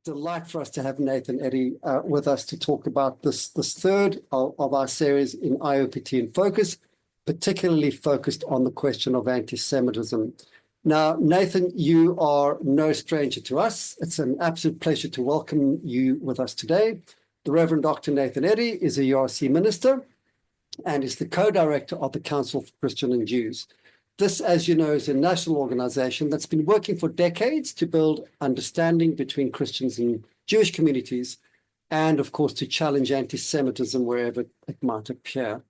Delight for us to have Nathan Eddy with us to talk about this third of our series in IOPT in Focus, particularly focused on the question of anti-Semitism. Now, Nathan, you are no stranger to us. It's an absolute pleasure to welcome you with us today. The Revd Dr Nathan Eddy is a URC minister and is the co-director of the Council for Christians and Jews. This, as you know, is a national organization that's been working for decades to build understanding between Christians and Jewish communities, and of course, to challenge anti-Semitism wherever it might appear.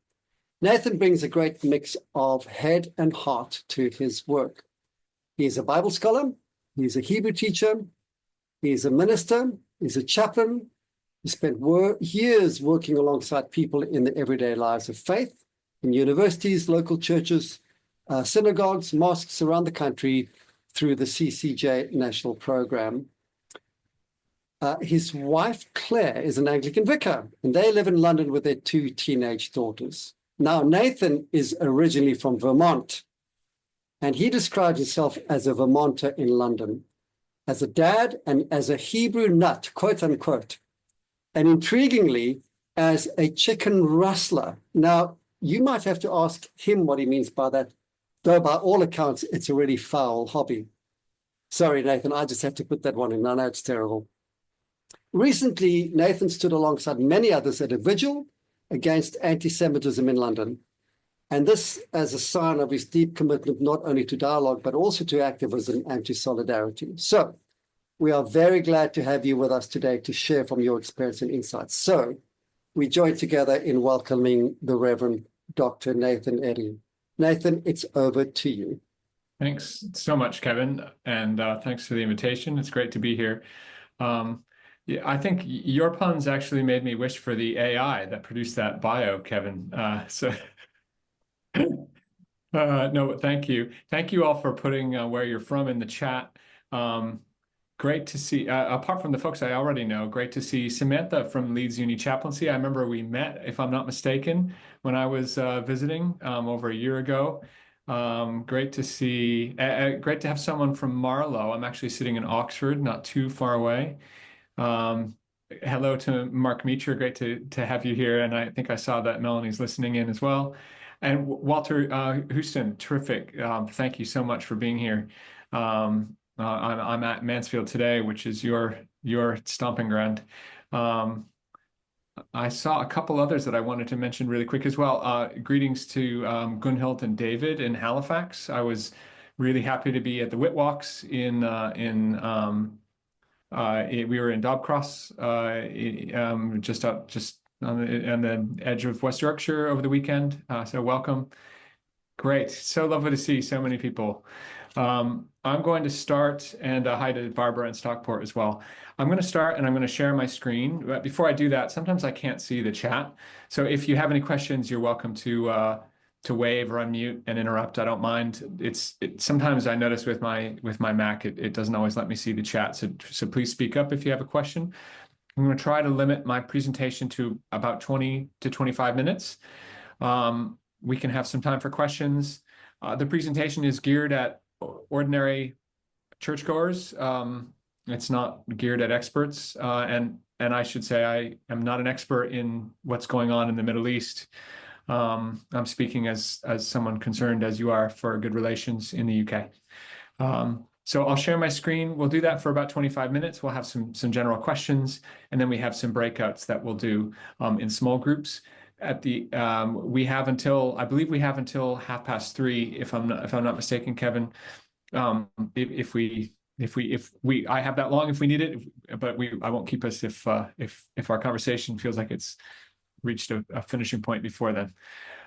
Nathan brings a great mix of head and heart to his work. He is a Bible scholar, he's a Hebrew teacher, he's a minister, he's a chaplain. He spent years working alongside people in the everyday lives of faith, in universities, local churches, synagogues, mosques around the country through the CCJ national program. His wife, Claire, is an Anglican vicar, and they live in London with their two teenage daughters. Now, Nathan is originally from Vermont, and he describes himself as a Vermonter in London, as a dad and as a Hebrew nut, quote unquote, and intriguingly, as a chicken rustler. Now, you might have to ask him what he means by that, though by all accounts, it's a really foul hobby. Sorry, Nathan, I just have to put that one in. I know it's terrible. Recently, Nathan stood alongside many others at a vigil against anti-Semitism in London. And this as a sign of his deep commitment, not only to dialogue, but also to activism and to solidarity. So we are very glad to have you with us today to share from your experience and insights. So we join together in welcoming the Reverend Dr. Nathan Eddy. Nathan, it's over to you. Thanks so much, Kevin, and thanks for the invitation. It's great to be here. Yeah, I think your puns actually made me wish for the AI that produced that bio, Kevin. No, thank you. Thank you all for putting where you're from in the chat. Great to see, apart from the folks I already know, great to see Samantha from Leeds Uni Chaplaincy. I remember we met, if I'm not mistaken, when I was visiting over a year ago. Great to see, great to have someone from Marlow. I'm actually sitting in Oxford, not too far away. Hello to Mark Meacher, great to have you here. And I think I saw that Melanie's listening in as well. And Walter Houston, terrific. Thank you so much for being here. I'm at Mansfield today, which is your stomping ground. I saw a couple others that I wanted to mention really quick as well. Greetings to Gunhild and David in Halifax. I was really happy to be at the Whitwalks we were in Dobcross, just on the edge of West Yorkshire over the weekend. So welcome. Great. So lovely to see so many people. I'm going to start, and hi to Barbara in Stockport as well. I'm going to start and I'm going to share my screen. But before I do that, sometimes I can't see the chat. So if you have any questions, you're welcome to wave or unmute and interrupt. I don't mind. Sometimes I notice with my Mac, it doesn't always let me see the chat. So please speak up if you have a question. I'm going to try to limit my presentation to about 20 to 25 minutes. We can have some time for questions. The presentation is geared at ordinary churchgoers. It's not geared at experts. And I should say I am not an expert in what's going on in the Middle East. I'm speaking as someone concerned, as you are, for good relations in the UK. So I'll share my screen. We'll do that for about 25 minutes. We'll have some general questions, and then we have some breakouts that we'll do in small groups. At the I believe we have until 3:30, if I'm not mistaken, Kevin. I have that long if we need it, but I won't keep us if our conversation feels like it's reached a finishing point before then.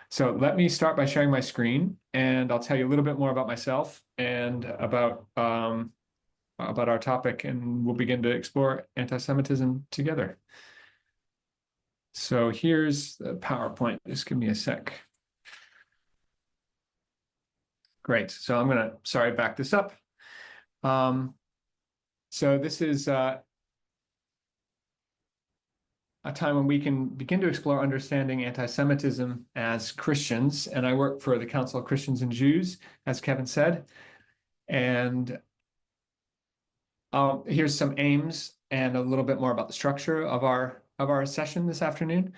So let me start by sharing my screen, and I'll tell you a little bit more about myself and about our topic, and we'll begin to explore anti-Semitism together. So here's the PowerPoint. Just give me a sec. Great. So I'm going to, back this up. So this is a time when we can begin to explore understanding anti-Semitism as Christians. And I work for the Council of Christians and Jews, as Kevin said. And Here's some aims and a little bit more about the structure of our session this afternoon.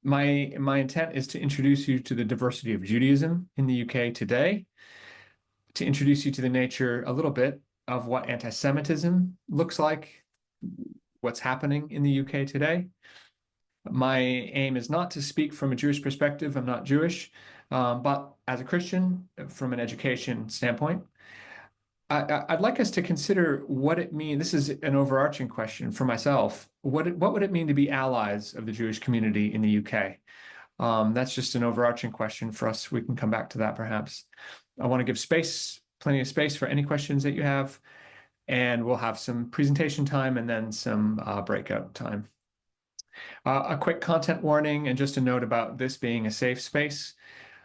My intent is to introduce you to the diversity of Judaism in the UK today, to introduce you to the nature a little bit of what anti-Semitism looks like, what's happening in the UK today. My aim is not to speak from a Jewish perspective. I'm not Jewish, but as a Christian, from an education standpoint, I'd like us to consider what it means. This is an overarching question for myself. What would it mean to be allies of the Jewish community in the UK? That's just an overarching question for us. We can come back to that perhaps. I want to give plenty of space for any questions that you have, and we'll have some presentation time and then some breakout time. A quick content warning and just a note about this being a safe space.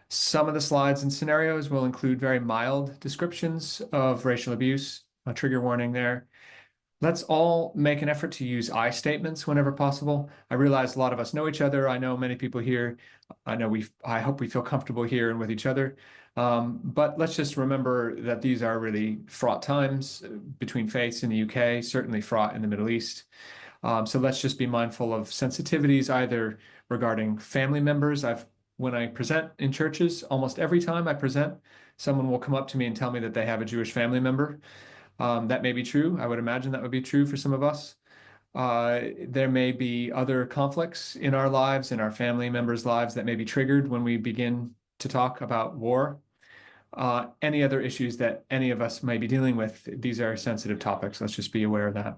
Some of the slides and scenarios will include very mild descriptions of racial abuse, a trigger warning there. Let's all make an effort to use I statements whenever possible. I realize a lot of us know each other. I know many people here. I hope we feel comfortable here and with each other. But let's just remember that these are really fraught times between faiths in the UK, certainly fraught in the Middle East. So let's just be mindful of sensitivities, either regarding family members. When I present in churches, almost every time I present, someone will come up to me and tell me that they have a Jewish family member. That may be true. I would imagine that would be true for some of us. There may be other conflicts in our lives, in our family members' lives, that may be triggered when we begin to talk about war. Any other issues that any of us may be dealing with, these are sensitive topics. Let's just be aware of that.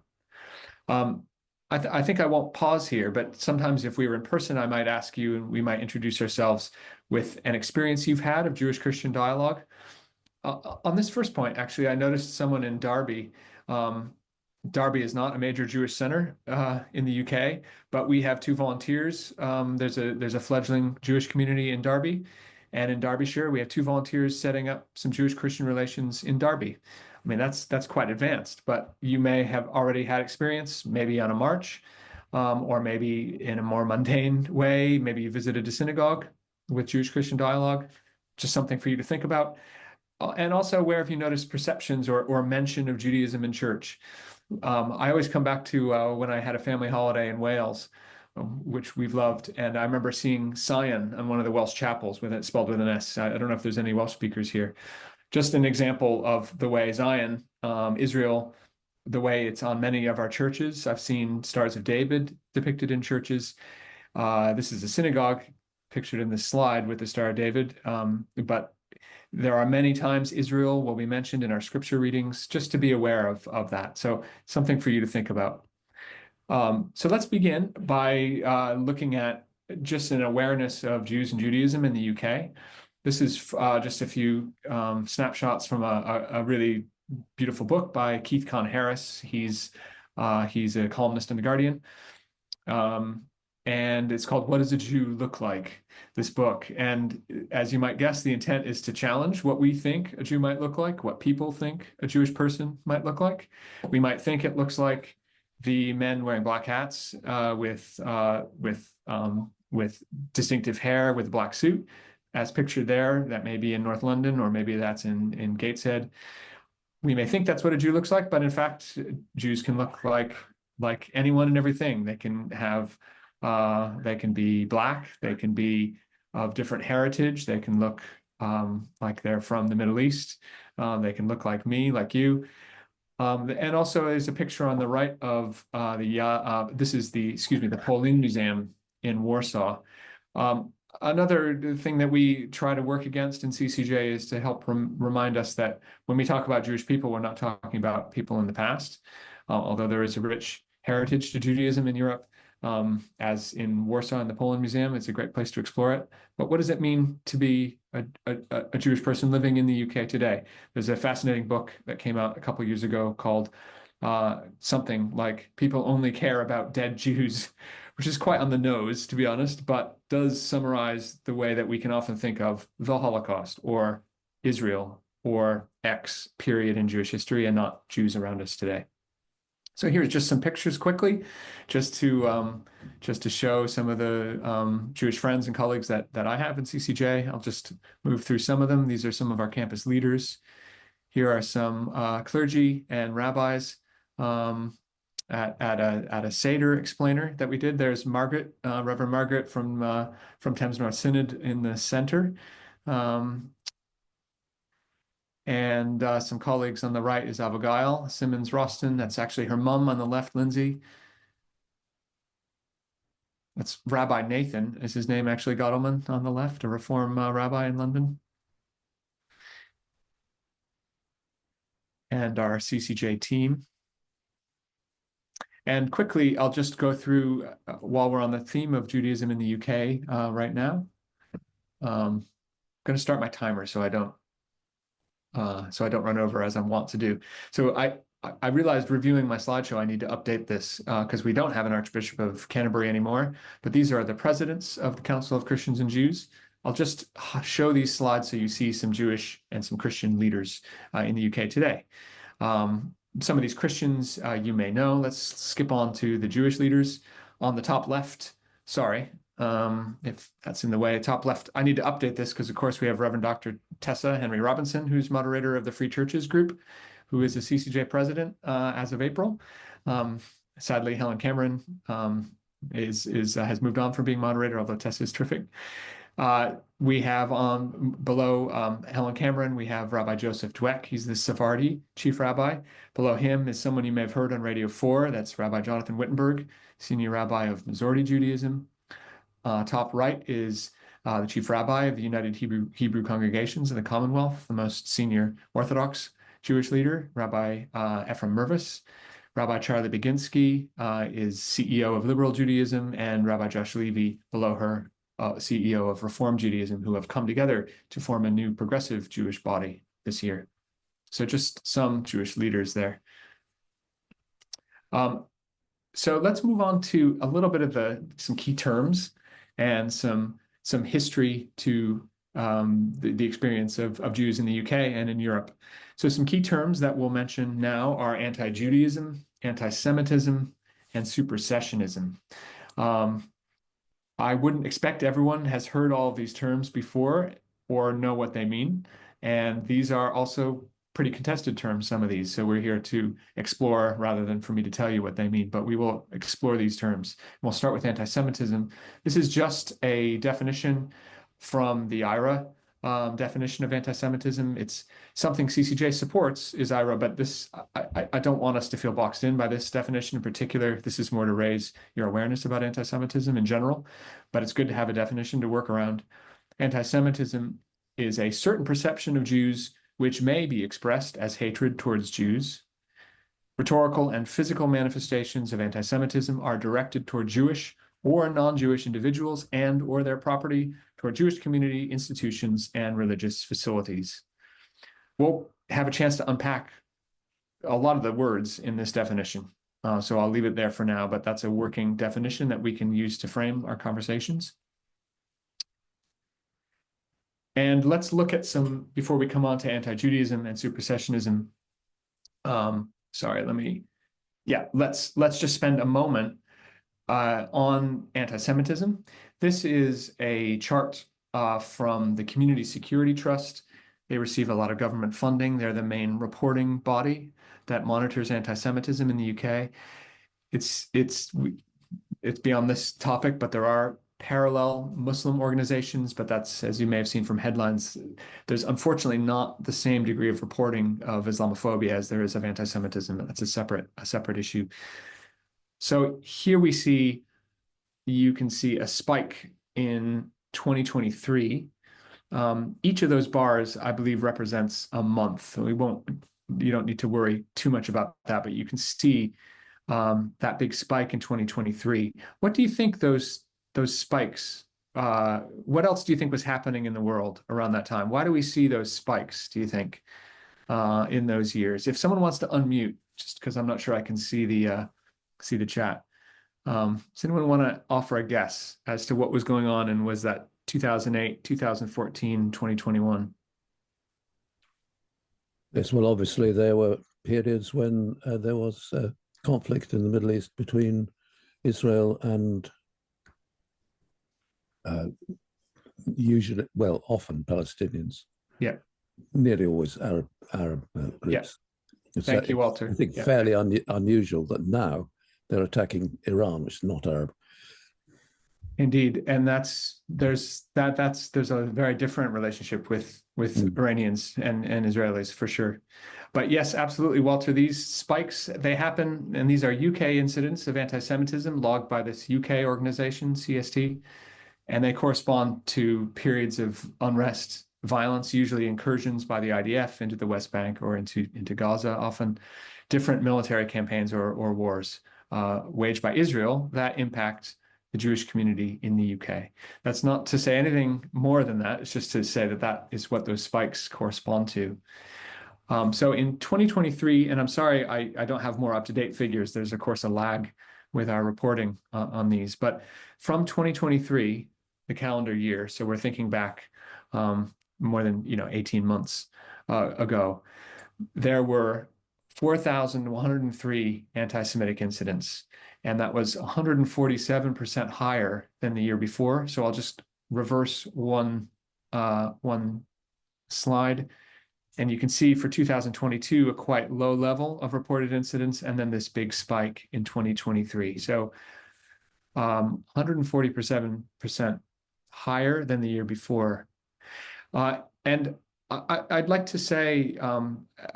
I think I won't pause here, but sometimes if we were in person, I might ask you, and we might introduce ourselves with an experience you've had of Jewish-Christian dialogue. On this first point, actually, I noticed someone in Derby. Derby is not a major Jewish center in the UK, but we have 2 volunteers. There's a fledgling Jewish community in Derby, and in Derbyshire, we have 2 volunteers setting up some Jewish-Christian relations in Derby. I mean, that's quite advanced, but you may have already had experience, maybe on a march, or maybe in a more mundane way. Maybe you visited a synagogue with Jewish-Christian dialogue. Just something for you to think about. And also, where have you noticed perceptions or mention of Judaism in church? I always come back to when I had a family holiday in Wales, which we've loved. And I remember seeing Sion on one of the Welsh chapels with it spelled with an S. I don't know if there's any Welsh speakers here. Just an example of the way Zion, Israel, the way it's on many of our churches. I've seen Stars of David depicted in churches. This is a synagogue pictured in this slide with the Star of David. But there are many times Israel will be mentioned in our scripture readings, just to be aware of that. So something for you to think about. So let's begin by looking at just an awareness of Jews and Judaism in the UK. This is just a few snapshots from a really beautiful book by Keith Conn Harris. He's a columnist in The Guardian. And it's called What Does a Jew Look Like? This book. And as you might guess, the intent is to challenge what we think a Jew might look like, what people think a Jewish person might look like. We might think it looks like the men wearing black hats with distinctive hair with a black suit, as pictured there. That may be in North London, or maybe that's in Gateshead. We may think that's what a Jew looks like, but in fact, Jews can look like anyone and everything. They can have they can be black, they can be of different heritage, they can look like they're from the Middle East, they can look like me, like you. And also there's a picture on the right of this is the Polin Museum in Warsaw. Another thing that we try to work against in CCJ is to help remind us that when we talk about Jewish people, we're not talking about people in the past, although there is a rich heritage to Judaism in Europe. As in Warsaw in the Poland Museum, it's a great place to explore it. But what does it mean to be a Jewish person living in the UK today? There's a fascinating book that came out a couple of years ago called something like People Only Care About Dead Jews, which is quite on the nose, to be honest, but does summarize the way that we can often think of the Holocaust or Israel or X period in Jewish history, and not Jews around us today. So here's just some pictures quickly, just to show some of the Jewish friends and colleagues that I have in CCJ. I'll just move through some of them. These are some of our campus leaders. Here are some clergy and rabbis at a Seder explainer that we did. There's Margaret, Reverend Margaret from Thames North Synod in the center. And some colleagues on the right is Abigail Simmons Roston. That's actually her mom on the left, Lindsay. That's Rabbi Nathan, is his name actually, Gottleman on the left, a Reform rabbi in London. And our CCJ team. And quickly, I'll just go through while we're on the theme of Judaism in the UK right now. I'm going to start my timer so I don't run over as I'm wont to do. So I realized reviewing my slideshow, I need to update this because we don't have an Archbishop of Canterbury anymore, but these are the presidents of the Council of Christians and Jews. I'll just show these slides so you see some Jewish and some Christian leaders in the UK today. Some of these Christians you may know. Let's skip on to the Jewish leaders. On the top left, sorry, if that's in the way, top left, I need to update this because, of course, we have Revd Dr Tessa Henry Robinson, who's moderator of the Free Churches group, who is the CCJ president as of April. Sadly, Helen Cameron has moved on from being moderator, although Tessa is terrific. We have below Helen Cameron, we have Rabbi Joseph Dweck. He's the Sephardi chief rabbi. Below him is someone you may have heard on Radio 4. That's Rabbi Jonathan Wittenberg, senior rabbi of Masorti Judaism. Top right is the chief rabbi of the United Hebrew Congregations in the Commonwealth, the most senior Orthodox Jewish leader, Rabbi Ephraim Mervis. Rabbi Charlie Baginski is CEO of Liberal Judaism, and Rabbi Josh Levy, below her, CEO of Reform Judaism, who have come together to form a new progressive Jewish body this year. So just some Jewish leaders there. So let's move on to a little bit of some key terms and some history to the experience of Jews in the UK and in Europe. So some key terms that we'll mention now are anti-Judaism, anti-Semitism, and supersessionism. I wouldn't expect everyone has heard all of these terms before or know what they mean. And these are also pretty contested terms, some of these. So we're here to explore rather than for me to tell you what they mean, but we will explore these terms. We'll start with anti-Semitism. This is just a definition from the IRA definition of anti-Semitism. It's something CCJ supports is IRA, but this I don't want us to feel boxed in by this definition in particular. This is more to raise your awareness about anti-Semitism in general, but it's good to have a definition to work around. Anti-Semitism is a certain perception of Jews which may be expressed as hatred towards Jews. Rhetorical and physical manifestations of anti-Semitism are directed toward Jewish or non-Jewish individuals and or their property, toward Jewish community, institutions, and religious facilities. We'll have a chance to unpack a lot of the words in this definition. So I'll leave it there for now, but that's a working definition that we can use to frame our conversations. And let's look at some, before we come on to anti-Judaism and supersessionism. Let's just spend a moment on anti-Semitism. This is a chart from the Community Security Trust. They receive a lot of government funding. They're the main reporting body that monitors anti-Semitism in the UK. It's beyond this topic, but there are parallel Muslim organizations, but that's, as you may have seen from headlines, there's unfortunately not the same degree of reporting of Islamophobia as there is of anti-Semitism. That's a separate issue. So here you can see a spike in 2023. Each of those bars, I believe, represents a month. You don't need to worry too much about that, but you can see that big spike in 2023. What do you think those spikes, what else do you think was happening in the world around that time? Why do we see those spikes, do you think, in those years? If someone wants to unmute, just because I'm not sure I can see the chat. Does anyone want to offer a guess as to what was going on, and was that 2008, 2014, 2021? Yes, well, obviously there were periods when there was conflict in the Middle East between Israel and often Palestinians. Yeah. Nearly always Arab groups. Yeah. Thank you, It's, Walter. I think, Yeah. fairly unusual that now they're attacking Iran, which is not Arab. Indeed, and there's a very different relationship with Iranians and Israelis for sure. But yes, absolutely, Walter. These spikes, they happen, and these are UK incidents of anti-Semitism logged by this UK organization, CST, and they correspond to periods of unrest, violence, usually incursions by the IDF into the West Bank or into Gaza, often different military campaigns or wars waged by Israel that impact the Jewish community in the UK. That's not to say anything more than that. It's just to say that that is what those spikes correspond to. So in 2023, and I'm sorry, I don't have more up-to-date figures. There's, of course, a lag with our reporting on these. But from 2023, the calendar year, so we're thinking back more than 18 months ago, there were 4,103 anti-Semitic incidents, and that was 147% higher than the year before. So I'll just reverse one slide, and you can see for 2022 a quite low level of reported incidents, and then this big spike in 2023. So 147% higher than the year before, and I'd like to say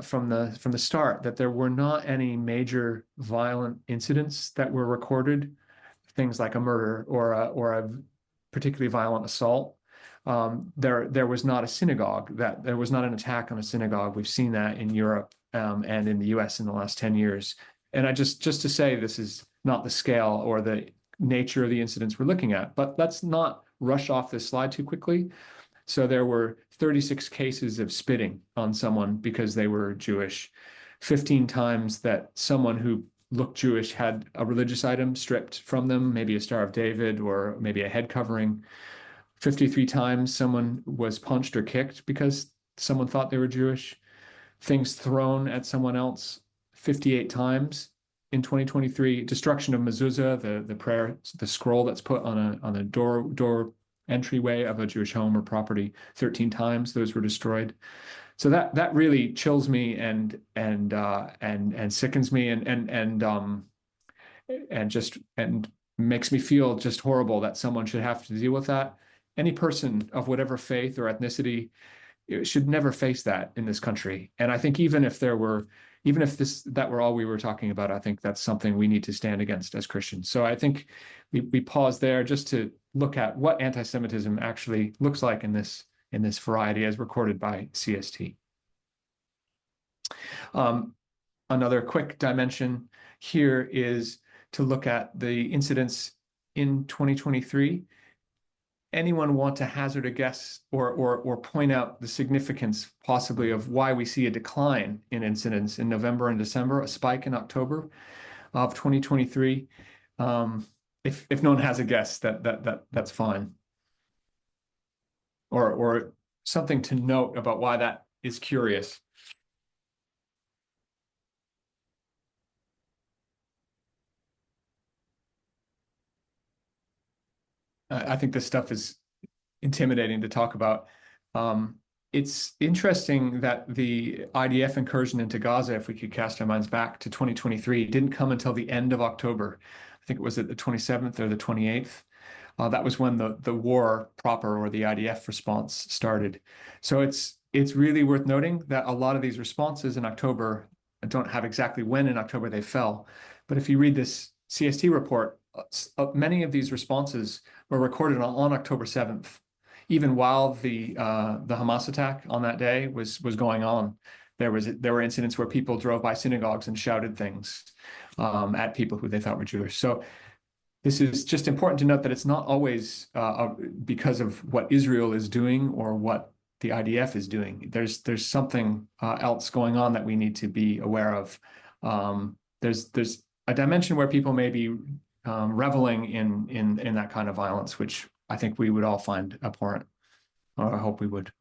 from the start that there were not any major violent incidents that were recorded, things like a murder or a particularly violent assault. There was not a synagogue, that there was not an attack on a synagogue. We've seen that in Europe and in the US in the last 10 years. And I just to say this is not the scale or the nature of the incidents we're looking at, but let's not rush off this slide too quickly. So there were 36 cases of spitting on someone because they were Jewish, 15 times that someone who looked Jewish had a religious item stripped from them, maybe a Star of David or maybe a head covering. 53 times someone was punched or kicked because someone thought they were Jewish. Things thrown at someone else 58 times in 2023. Destruction of mezuzah, the prayer, the scroll that's put on a door entryway of a Jewish home or property, 13 times those were destroyed. So that really chills me and sickens me and makes me feel just horrible that someone should have to deal with that. Any person of whatever faith or ethnicity should never face that in this country. And I think even if that were all we were talking about, I think that's something we need to stand against as Christians. So I think we pause there just to look at what anti-Semitism actually looks like in this variety as recorded by CST. Another quick dimension here is to look at the incidents in 2023. Anyone want to hazard a guess or point out the significance possibly of why we see a decline in incidents in November and December, a spike in October of 2023? If no one has a guess, that's fine. Or something to note about why that is curious. I think this stuff is intimidating to talk about. It's interesting that the IDF incursion into Gaza, if we could cast our minds back to 2023, didn't come until the end of October. I think it was at the 27th or the 28th. That was when the war proper, or the IDF response, started. So it's really worth noting that a lot of these responses in October, I don't have exactly when in October they fell, but if you read this CST report, many of these responses were recorded on October 7th. Even while the Hamas attack on that day was going on, there were incidents where people drove by synagogues and shouted things at people who they thought were Jewish. So this is just important to note that it's not always because of what Israel is doing or what the IDF is doing. There's something else going on that we need to be aware of. There's a dimension where people may be reveling in that kind of violence, which I think we would all find abhorrent, or I hope we would.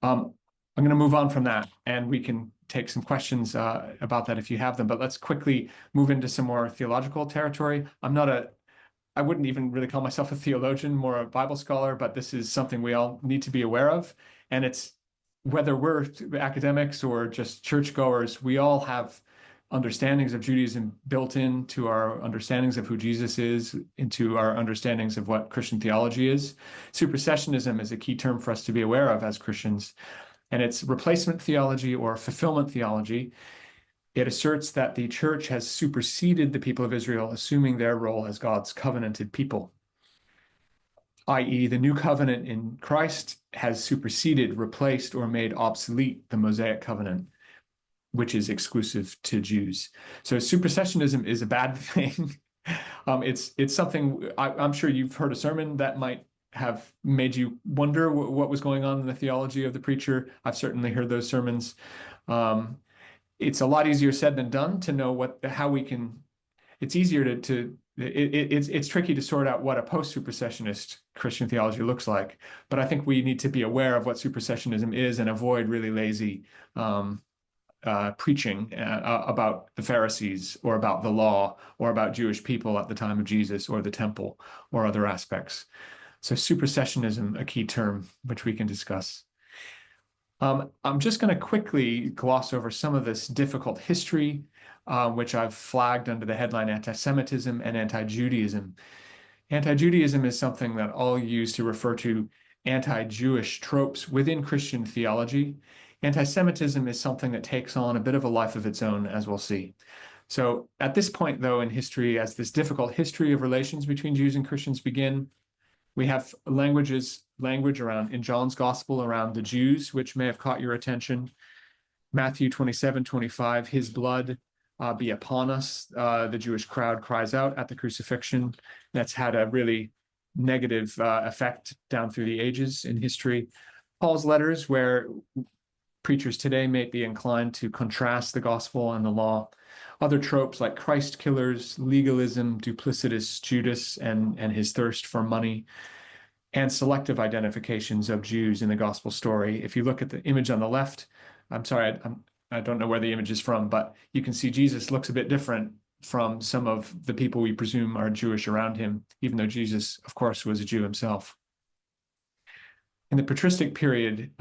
I'm going to move on from that, and we can take some questions about that if you have them, but let's quickly move into some more theological territory. I wouldn't even really call myself a theologian, more a Bible scholar, but this is something we all need to be aware of, and it's whether we're academics or just churchgoers, we all have understandings of Judaism built into our understandings of who Jesus is, into our understandings of what Christian theology is. Supersessionism is a key term for us to be aware of as Christians, and it's replacement theology or fulfillment theology. It asserts that the church has superseded the people of Israel, assuming their role as God's covenanted people, i.e., the new covenant in Christ has superseded, replaced, or made obsolete the Mosaic covenant, which is exclusive to Jews. So supersessionism is a bad thing. It's something I'm sure you've heard a sermon that might have made you wonder what was going on in the theology of the preacher. I've certainly heard those sermons. It's a lot easier said than done to know how we can. It's easier it's tricky to sort out what a post-supersessionist Christian theology looks like. But I think we need to be aware of what supersessionism is and avoid really lazy preaching about the Pharisees or about the law or about Jewish people at the time of Jesus or the temple or other aspects. So supersessionism, a key term, which we can discuss. I'm just going to quickly gloss over some of this difficult history, which I've flagged under the headline Antisemitism and Anti-Judaism. Anti-Judaism is something that I'll use to refer to anti-Jewish tropes within Christian theology. Anti-Semitism is something that takes on a bit of a life of its own, as we'll see. So at this point, though, in history, as this difficult history of relations between Jews and Christians begin, we have language around in John's gospel around the Jews, which may have caught your attention. Matthew 27:25, his blood be upon us. The Jewish crowd cries out at the crucifixion. That's had a really negative effect down through the ages in history. Paul's letters, where preachers today may be inclined to contrast the gospel and the law. Other tropes like Christ killers, legalism, duplicitous Judas and his thirst for money, and selective identifications of Jews in the gospel story. If you look at the image on the left, I'm sorry, I don't know where the image is from, but you can see Jesus looks a bit different from some of the people we presume are Jewish around him, even though Jesus, of course, was a Jew himself. In the patristic period,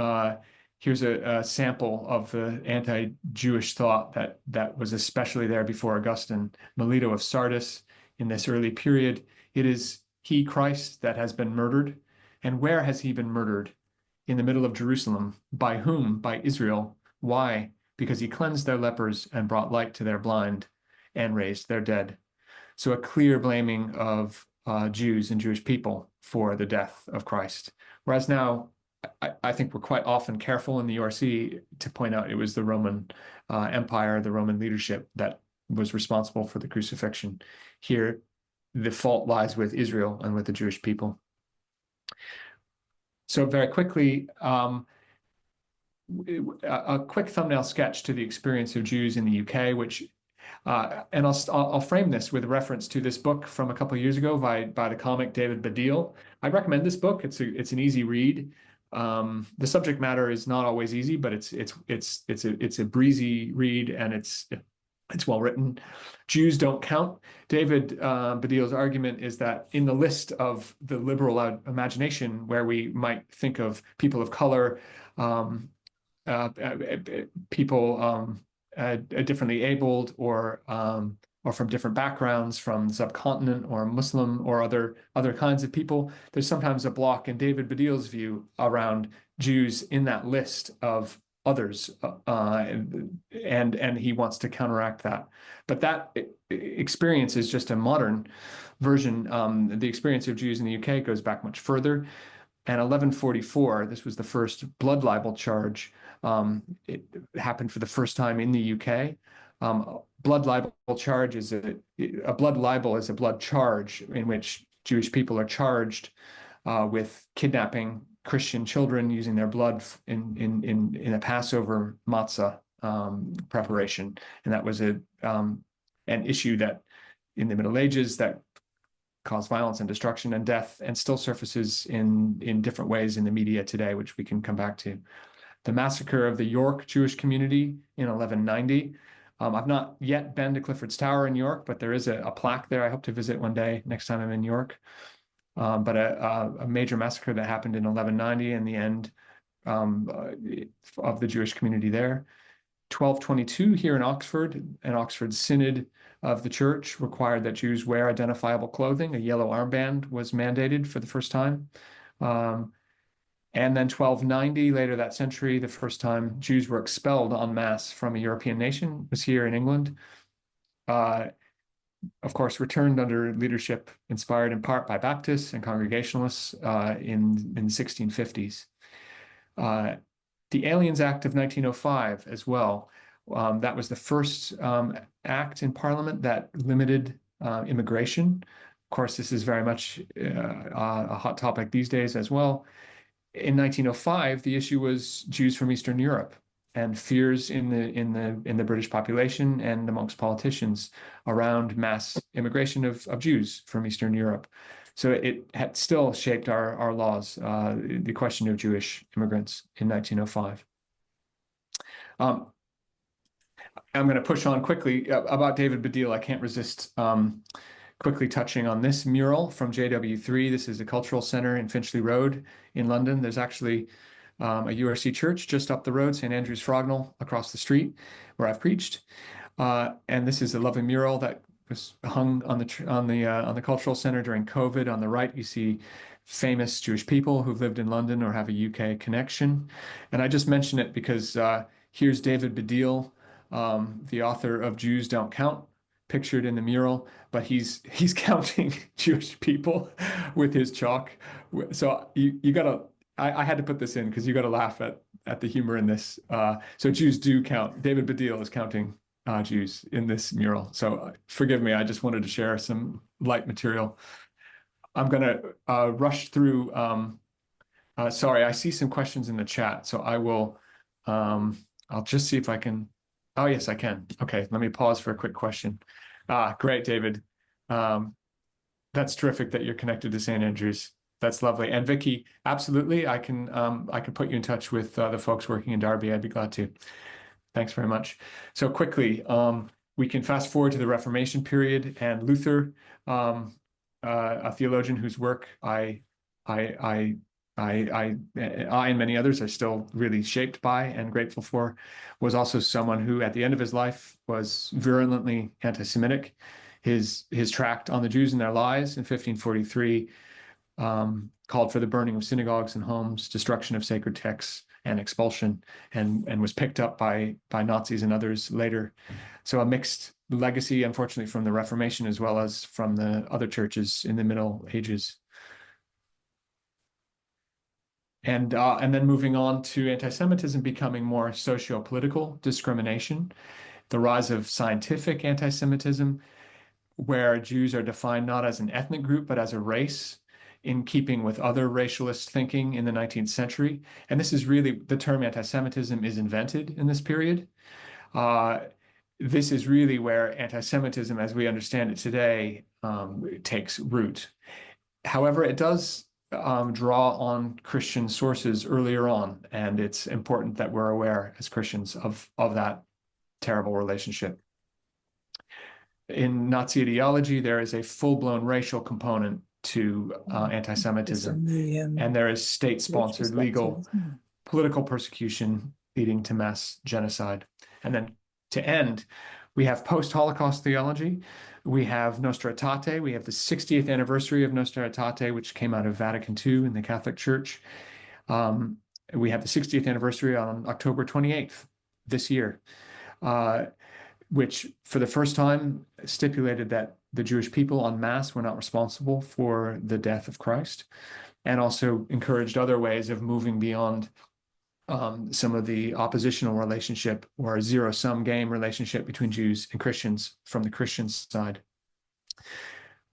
here's a sample of the anti-Jewish thought that was especially there before Augustine. Melito of Sardis, in this early period, it is he, Christ, that has been murdered. And where has he been murdered? In the middle of Jerusalem. By whom? By Israel. Why? Because he cleansed their lepers and brought light to their blind and raised their dead. So a clear blaming of Jews and Jewish people for the death of Christ. Whereas now, I think we're quite often careful in the URC to point out it was the Roman Empire, the Roman leadership that was responsible for the crucifixion. Here, the fault lies with Israel and with the Jewish people. So very quickly, a quick thumbnail sketch to the experience of Jews in the UK, which, and I'll frame this with a reference to this book from a couple of years ago by the comic David Baddiel. I recommend this book. It's an easy read. The subject matter is not always easy, but it's a breezy read, and it's well written. Jews don't count. David Baddiel's argument is that in the list of the liberal imagination, where we might think of people of color, people differently abled, or from different backgrounds, from the subcontinent or Muslim or other kinds of people, there's sometimes a block in David Baddiel's view around Jews in that list of others, and he wants to counteract that. But that experience is just a modern version. The experience of Jews in the UK goes back much further. And 1144, this was the first blood libel charge. It happened for the first time in the UK. Blood libel charge is a blood libel is a blood charge in which Jewish people are charged with kidnapping Christian children using their blood in a Passover matzah preparation, and that was an issue that in the Middle Ages that caused violence and destruction and death, and still surfaces in different ways in the media today, which we can come back to. The massacre of the York Jewish community in 1190. I've not yet been to Clifford's Tower in York, but there is a plaque there. I hope to visit one day next time I'm in York. But a major massacre that happened in 1190, in the end, of the Jewish community there. 1222 here in Oxford, an Oxford Synod of the Church required that Jews wear identifiable clothing. A yellow armband was mandated for the first time. And then 1290, later that century, the first time Jews were expelled en masse from a European nation was here in England. Of course, returned under leadership inspired in part by Baptists and Congregationalists in the 1650s. The Aliens Act of 1905 as well. That was the first act in Parliament that limited immigration. Of course, this is very much a hot topic these days as well. In 1905, the issue was Jews from Eastern Europe and fears in the British population and amongst politicians around mass immigration of Jews from Eastern Europe. So it had still shaped our laws, the question of Jewish immigrants in 1905. I'm going to push on quickly about David Baddiel. I can't resist quickly touching on this mural from JW3. This is a cultural center in Finchley Road in London. There's actually a URC church just up the road, St. Andrew's Frognal, across the street where I've preached. And this is a lovely mural that was hung on the cultural center during COVID. On the right, you see famous Jewish people who've lived in London or have a UK connection. And I just mention it because here's David Baddiel, the author of Jews Don't Count, pictured in the mural, but he's counting Jewish people with his chalk. So you gotta, I had to put this in because you gotta laugh at the humor in this. So Jews do count. David Baddiel is counting Jews in this mural. So forgive me, I just wanted to share some light material. I'm gonna rush through. Sorry, I see some questions in the chat, so I will. I'll just see if I can. Oh yes, I can. Okay, let me pause for a quick question. Great, David. That's terrific that you're connected to St. Andrews. That's lovely. And Vicky, absolutely, I can put you in touch with the folks working in Derby. I'd be glad to. Thanks very much. So quickly, we can fast forward to the Reformation period and Luther, a theologian whose work I and many others are still really shaped by and grateful for, was also someone who at the end of his life was virulently anti-Semitic. His tract on the Jews and their lies in 1543 called for the burning of synagogues and homes, destruction of sacred texts, and expulsion, and was picked up by Nazis and others later. So a mixed legacy, unfortunately, from the Reformation as well as from the other churches in the Middle Ages. And then moving on to anti-Semitism becoming more socio-political discrimination, the rise of scientific anti-Semitism, where Jews are defined not as an ethnic group, but as a race, in keeping with other racialist thinking in the 19th century. And this is really, the term anti-Semitism is invented in this period. This is really where anti-Semitism, as we understand it today, takes root. However, it does draw on Christian sources earlier on, and it's important that we're aware as Christians of that terrible relationship. In Nazi ideology, there is a full-blown racial component to anti-Semitism, and there is state-sponsored legal political persecution leading to mass genocide. And then to end, we have post-Holocaust theology. We have Nostra Aetate. We have the 60th anniversary of Nostra Aetate, which came out of Vatican II in the Catholic Church. We have the 60th anniversary on October 28th this year, which for the first time stipulated that the Jewish people en masse were not responsible for the death of Christ, and also encouraged other ways of moving beyond some of the oppositional relationship or zero-sum game relationship between Jews and Christians from the Christian side.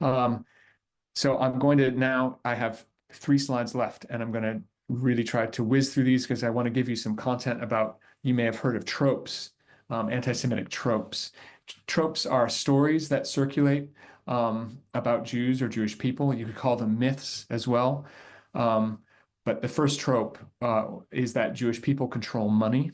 So I'm going to now, I have 3 slides left, and I'm going to really try to whiz through these because I want to give you some content about, you may have heard of tropes, anti-Semitic tropes. Tropes are stories that circulate about Jews or Jewish people. You could call them myths as well. But the first trope is that Jewish people control money.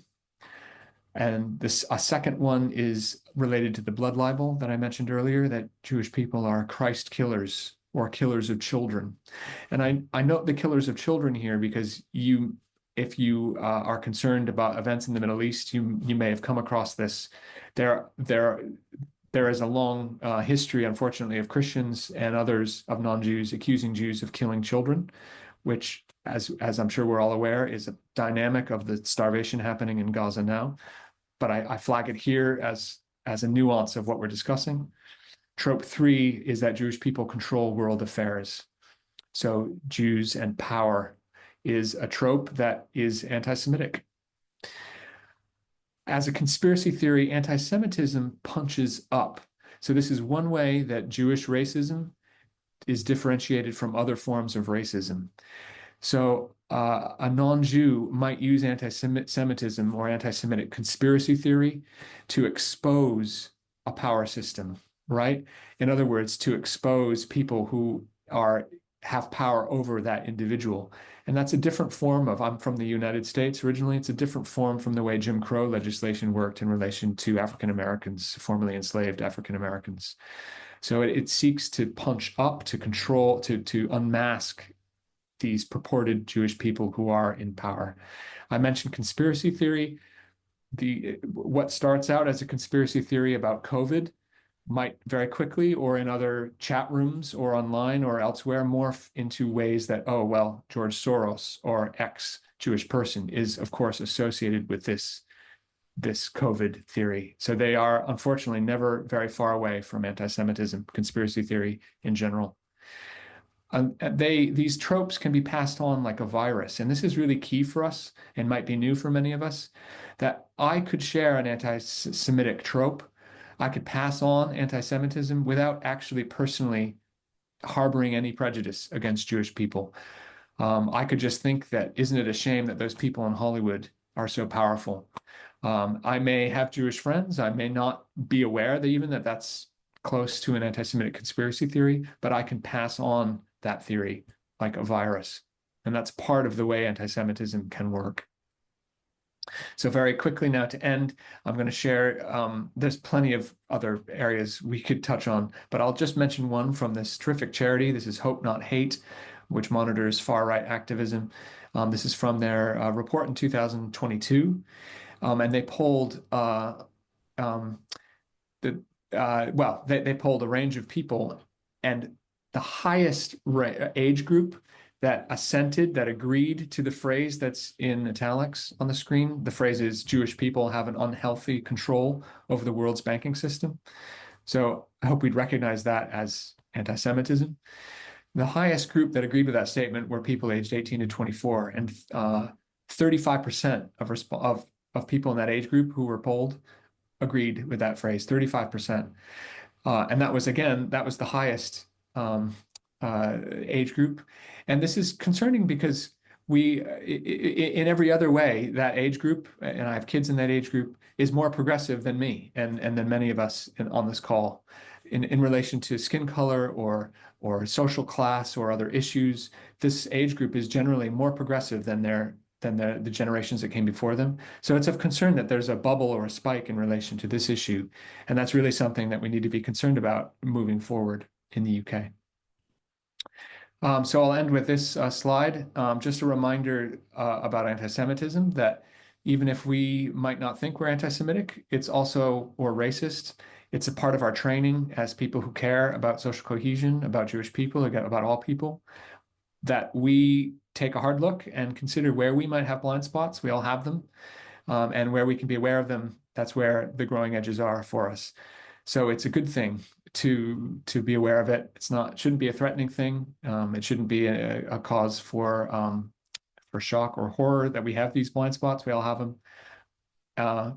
And a second one is related to the blood libel that I mentioned earlier, that Jewish people are Christ killers or killers of children. And I note the killers of children here because you if you are concerned about events in the Middle East, you may have come across this. There is a long history, unfortunately, of Christians and others of non-Jews accusing Jews of killing children, which, as I'm sure we're all aware, is a dynamic of the starvation happening in Gaza now. But I flag it here as a nuance of what we're discussing. Trope 3 is that Jewish people control world affairs. So Jews and power is a trope that is anti-Semitic. As a conspiracy theory, anti-Semitism punches up. So this is one way that Jewish racism is differentiated from other forms of racism. So a non-Jew might use anti-Semitism or anti-Semitic conspiracy theory to expose a power system, right? In other words, to expose people who have power over that individual. And that's a different form of, I'm from the United States originally, it's a different form from the way Jim Crow legislation worked in relation to African Americans, formerly enslaved African Americans. So it seeks to punch up, to control, to unmask these purported Jewish people who are in power. I mentioned conspiracy theory. What starts out as a conspiracy theory about COVID might very quickly, or in other chat rooms or online or elsewhere, morph into ways that, oh, well, George Soros or X Jewish person is, of course, associated with this COVID theory. So they are, unfortunately, never very far away from anti-Semitism, conspiracy theory in general. These tropes can be passed on like a virus. And this is really key for us and might be new for many of us, that I could share an anti-Semitic trope. I could pass on anti-Semitism without actually personally harboring any prejudice against Jewish people. I could just think that, isn't it a shame that those people in Hollywood are so powerful? I may have Jewish friends. I may not be aware that even that's close to an anti-Semitic conspiracy theory, but I can pass on that theory like a virus. And that's part of the way anti-Semitism can work. So very quickly now to end, I'm going to share, there's plenty of other areas we could touch on, but I'll just mention one from this terrific charity. This is Hope Not Hate, which monitors far-right activism. This is from their report in 2022. And they polled they polled a range of people, and the highest age group that assented, that agreed to the phrase that's in italics on the screen, the phrase is Jewish people have an unhealthy control over the world's banking system. So I hope we'd recognize that as anti-Semitism. The highest group that agreed with that statement were people aged 18 to 24, and 35% of people in that age group who were polled agreed with that phrase, 35%. And that was the highest age group. And this is concerning because in every other way, that age group, and I have kids in that age group, is more progressive than me and than many of us on this call in relation to skin color or social class or other issues. This age group is generally more progressive than the generations that came before them. So it's of concern that there's a bubble or a spike in relation to this issue. And that's really something that we need to be concerned about moving forward in the UK. So I'll end with this slide. Just a reminder about anti-Semitism, that even if we might not think we're anti-Semitic, it's also, or racist, it's a part of our training as people who care about social cohesion, about Jewish people, about all people, that we take a hard look and consider where we might have blind spots. We all have them. And where we can be aware of them, that's where the growing edges are for us. So it's a good thing to be aware of it. It shouldn't be a threatening thing. It shouldn't be a cause for shock or horror that we have these blind spots. We all have them.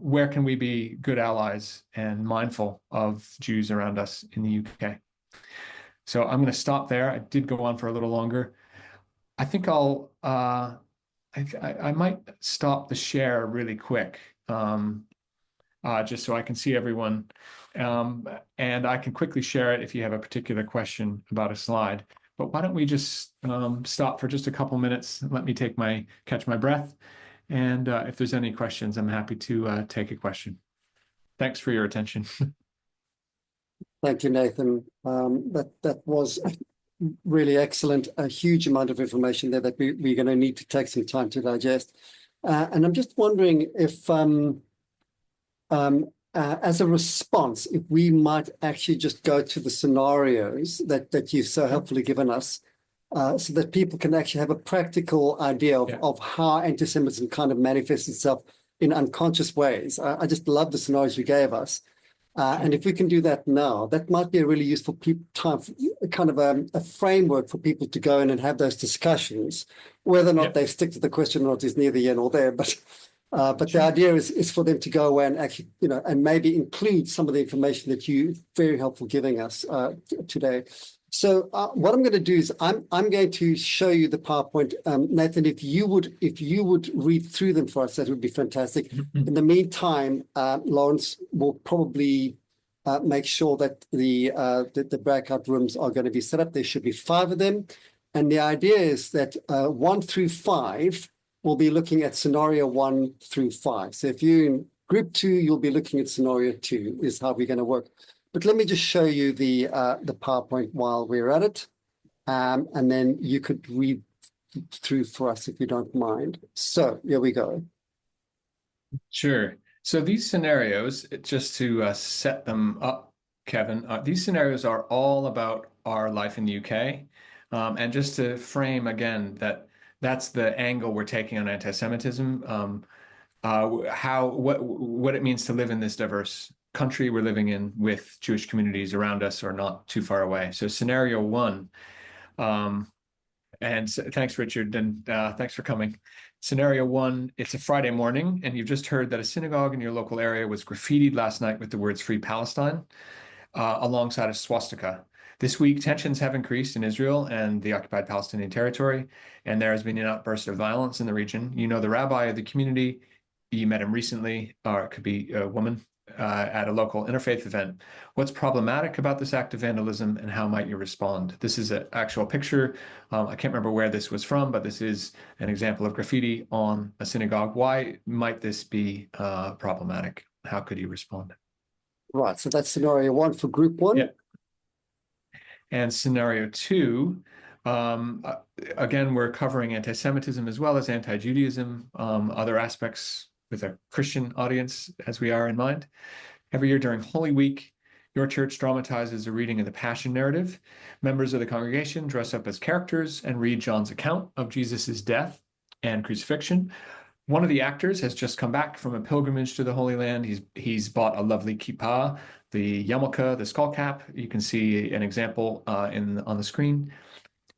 Where can we be good allies and mindful of Jews around us in the UK? So I'm going to stop there. I did go on for a little longer. I think I might stop the share really quick, just so I can see everyone. And I can quickly share it if you have a particular question about a slide. But why don't we just stop for just a couple minutes and let me catch my breath. And if there's any questions, I'm happy to take a question. Thanks for your attention. Thank you, Nathan. That was really excellent. A huge amount of information there that we're going to need to take some time to digest. And I'm just wondering if, as a response, if we might actually just go to the scenarios that you've so helpfully given us, so that people can actually have a practical idea of how anti-Semitism kind of manifests itself in unconscious ways. I just love the scenarios you gave us. And if we can do that now, that might be a really useful time, kind of a framework for people to go in and have those discussions. Whether or not they stick to the question or not is neither here nor there. But the idea is for them to go away and actually, and maybe include some of the information that you very helpful giving us today. So what I'm going to do is I'm going to show you the PowerPoint. Nathan, if you would read through them for us, that would be fantastic. In the meantime, Lawrence will probably make sure that the breakout rooms are going to be set up. There should be 5 of them. And the idea is that 1 through 5 will be looking at scenario 1 through 5. So if you're in group 2, you'll be looking at scenario 2 is how we're going to work. But let me just show you the PowerPoint while we're at it, and then you could read through for us if you don't mind. So here we go. Sure. So these scenarios, just to set them up, Kevin, these scenarios are all about our life in the UK. And just to frame again that's the angle we're taking on anti-Semitism, what it means to live in this diverse country we're living in with Jewish communities around us or not too far away. So scenario 1, and thanks, Richard, and thanks for coming. Scenario 1, it's a Friday morning, and you've just heard that a synagogue in your local area was graffitied last night with the words Free Palestine alongside a swastika. This week, tensions have increased in Israel and the occupied Palestinian territory, and there has been an outburst of violence in the region. You know the rabbi of the community, you met him recently, or it could be a woman, at a local interfaith event. What's problematic about this act of vandalism, and how might you respond? This is an actual picture. I can't remember where this was from, but this is an example of graffiti on a synagogue. Why might this be problematic? How could you respond? Right, so that's scenario 1 for group 1. Yeah. And scenario 2, again, we're covering anti-Semitism as well as anti-Judaism, other aspects with a Christian audience as we are in mind. Every year during Holy Week, your church dramatizes a reading of the Passion narrative. Members of the congregation dress up as characters and read John's account of Jesus's death and crucifixion. One of the actors has just come back from a pilgrimage to the Holy Land. He's bought a lovely kippah, the yarmulke, the skull cap. You can see an example on the screen.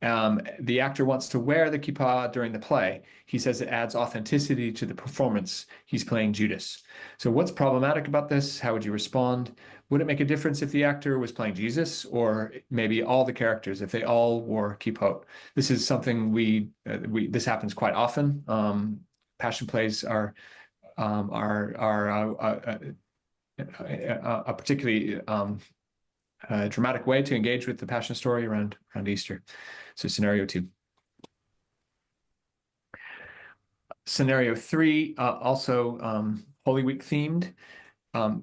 The actor wants to wear the kippah during the play. He says it adds authenticity to the performance. He's playing Judas. So what's problematic about this? How would you respond? Would it make a difference if the actor was playing Jesus, or maybe all the characters, if they all wore kippot? This is something this happens quite often. Passion plays are a particularly dramatic way to engage with the Passion story around Easter. So scenario 2. Scenario 3, also Holy Week themed.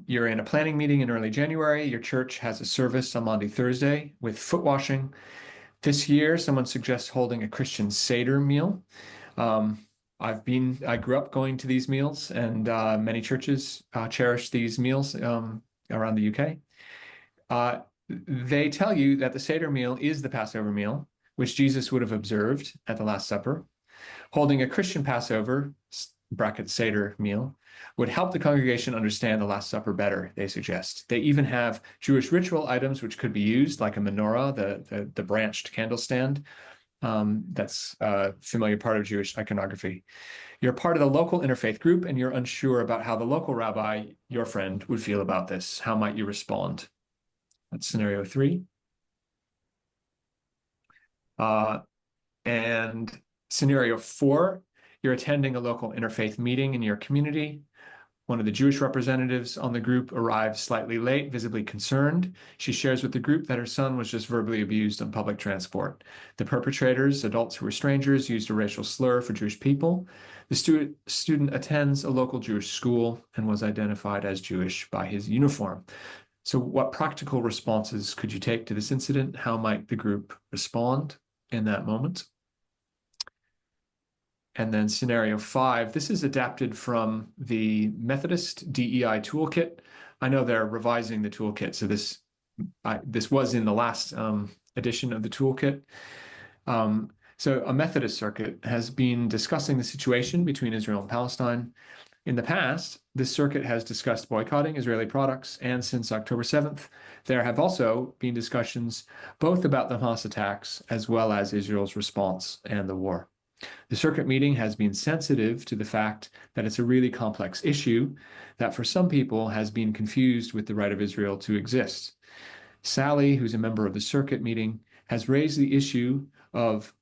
You're in a planning meeting in early January. Your church has a service on Maundy Thursday with foot washing. This year, someone suggests holding a Christian Seder meal. I grew up going to these meals, and many churches cherish these meals around the UK. They tell you that the Seder meal is the Passover meal, which Jesus would have observed at the Last Supper. Holding a Christian Passover, bracket Seder meal, would help the congregation understand the Last Supper better, they suggest. They even have Jewish ritual items which could be used, like a menorah, the branched candle stand. That's a familiar part of Jewish iconography. You're part of the local interfaith group, and you're unsure about how the local rabbi, your friend, would feel about this. How might you respond? That's scenario 3. And scenario 4, you're attending a local interfaith meeting in your community. One of the Jewish representatives on the group arrives slightly late, visibly concerned. She shares with the group that her son was just verbally abused on public transport. The perpetrators, adults who were strangers, used a racial slur for Jewish people. The student attends a local Jewish school and was identified as Jewish by his uniform. So what practical responses could you take to this incident? How might the group respond in that moment? And then scenario 5, this is adapted from the Methodist DEI toolkit. I know they're revising the toolkit, so this was in the last edition of the toolkit. So a Methodist circuit has been discussing the situation between Israel and Palestine. In the past, this circuit has discussed boycotting Israeli products, and since October 7th, there have also been discussions both about the Hamas attacks as well as Israel's response and the war. The circuit meeting has been sensitive to the fact that it's a really complex issue that for some people has been confused with the right of Israel to exist. Sally, who's a member of the circuit meeting, has raised the issue of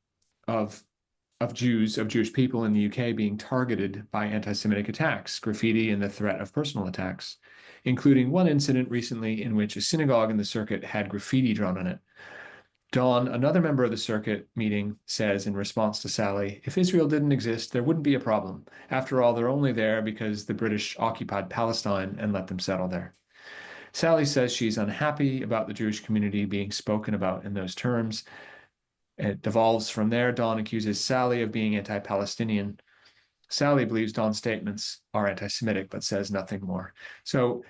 Jewish people in the UK being targeted by anti-Semitic attacks, graffiti, and the threat of personal attacks, including one incident recently in which a synagogue in the circuit had graffiti drawn on it. Dawn, another member of the circuit meeting, says in response to Sally, if Israel didn't exist, there wouldn't be a problem. After all, they're only there because the British occupied Palestine and let them settle there. Sally says she's unhappy about the Jewish community being spoken about in those terms. It devolves from there. Dawn accuses Sally of being anti-Palestinian. Sally believes Dawn's statements are anti-Semitic, but says nothing more. So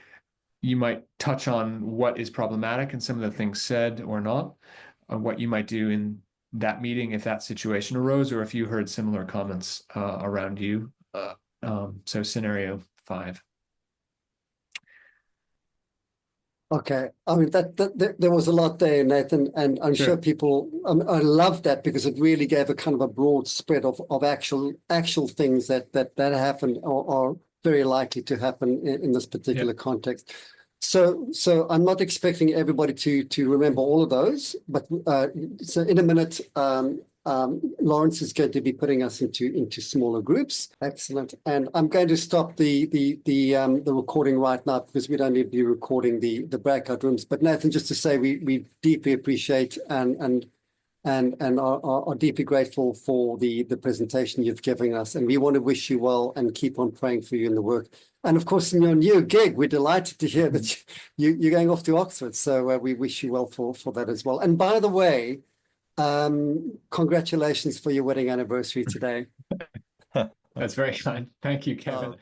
you might touch on what is problematic and some of the things said or not, what you might do in that meeting if that situation arose, or if you heard similar comments around you. So scenario 5. Okay, I mean there was a lot there, Nathan, and I'm sure people. I love that because it really gave a kind of a broad spread of actual things that happen or are very likely to happen in this particular context. So I'm not expecting everybody to remember all of those, but so in a minute, Lawrence is going to be putting us into smaller groups. Excellent. And I'm going to stop the recording right now because we don't need to be recording the breakout rooms. But Nathan, just to say, we deeply appreciate and are deeply grateful for the presentation you've given us, and we want to wish you well and keep on praying for you in the work. And of course, in your new gig, we're delighted to hear that you're going off to Oxford. So we wish you well for that as well. And by the way, congratulations for your wedding anniversary today. That's very kind. Thank you, Kevin.